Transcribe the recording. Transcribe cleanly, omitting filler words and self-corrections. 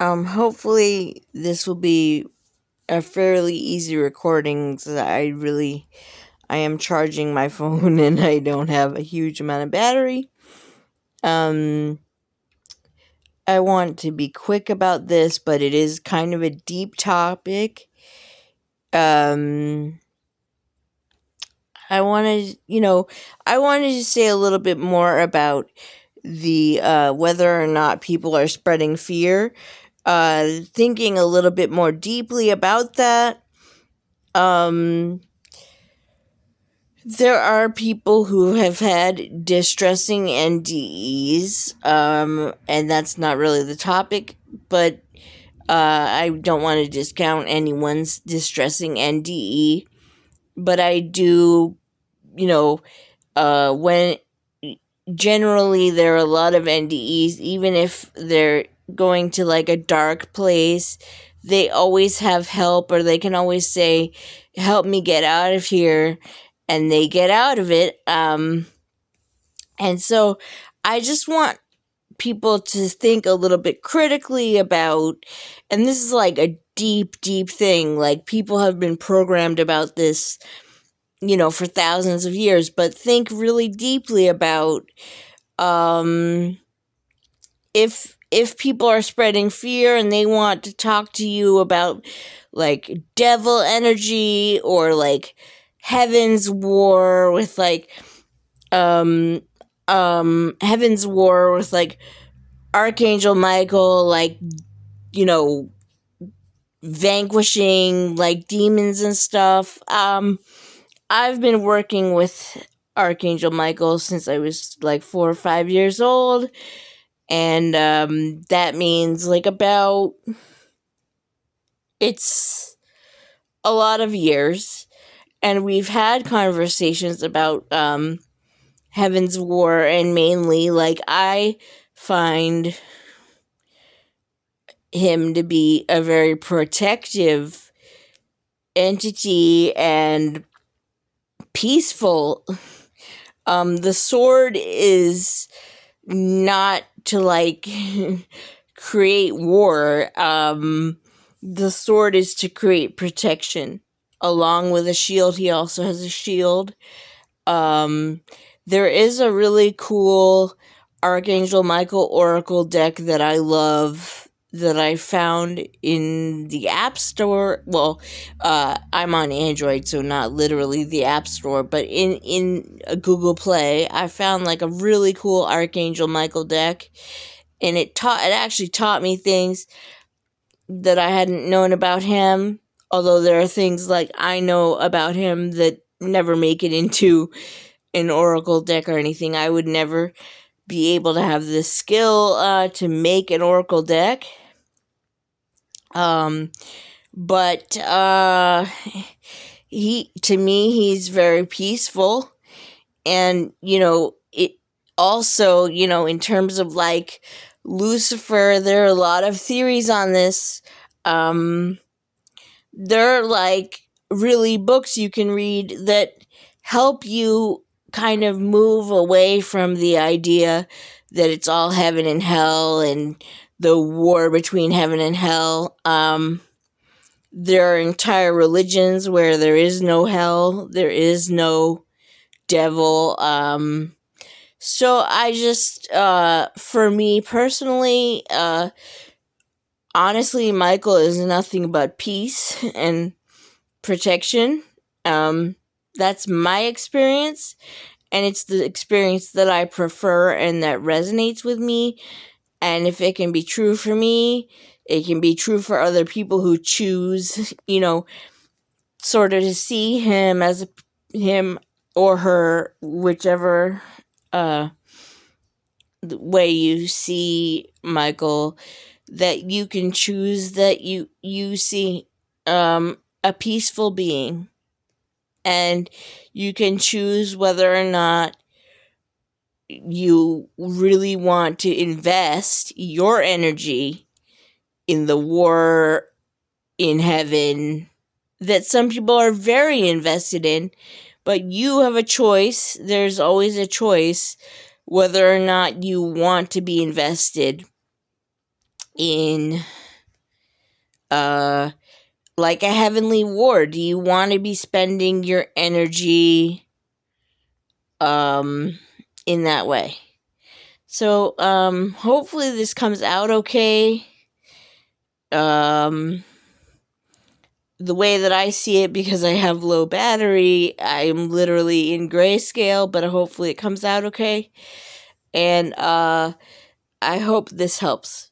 Hopefully this will be a fairly easy recording, so that I am charging my phone and I don't have a huge amount of battery. Um, I want to be quick about this, but it is kind of a deep topic. Um, I wanted to say a little bit more about the whether or not people are spreading fear. Thinking a little bit more deeply about that. Um, there are people who have had distressing NDEs, and that's not really the topic, but I don't want to discount anyone's distressing NDE, but I do, you know, when generally there are a lot of NDEs, even if they're going to like a dark place, they always have help, or they can always say, help me get out of here, and they get out of it. And so I just want people to think a little bit critically about, and this is like a deep, deep thing, like people have been programmed about this, for thousands of years, but think really deeply about um if people are spreading fear and they want to talk to you about like devil energy, or like heaven's war with like um heaven's war with like Archangel Michael, like, you know vanquishing like demons and stuff. I've been working with Archangel Michael since I was like 4 or 5 years old, and that means like about, it's a lot of years, and we've had conversations about Heaven's War, and mainly like I find him to be a very protective entity and peaceful. The sword is not to like create war. The sword is to create protection. Along with a shield, he also has a shield. There is a really cool Archangel Michael Oracle deck that I love, that I found in the App Store. Well, I'm on Android, so not literally the App Store, but in Google Play, I found like a really cool Archangel Michael deck, and it actually taught me things that I hadn't known about him. Although there are things like I know about him that never make it into an Oracle deck or anything. I would never be able to have the skill to make an Oracle deck. But to me, he's very peaceful, and it also, in terms of like Lucifer, there are a lot of theories on this. There are like really books you can read that help you kind of move away from the idea that it's all heaven and hell and the war between heaven and hell. There are entire religions where there is no hell, there is no devil. So I just, for me personally, honestly, Michael is nothing but peace and protection. That's my experience, and it's the experience that I prefer and that resonates with me. And if it can be true for me, it can be true for other people who choose, sort of to see him as him or her, whichever way you see Michael, that you can choose that you see a peaceful being, and you can choose whether or not you really want to invest your energy in the war in heaven that some people are very invested in. But you have a choice. There's always a choice whether or not you want to be invested in like a heavenly war? Do you want to be spending your energy in that way? So hopefully this comes out okay. The way that I see it, because I have low battery, I'm literally in grayscale, but hopefully it comes out okay. And I hope this helps.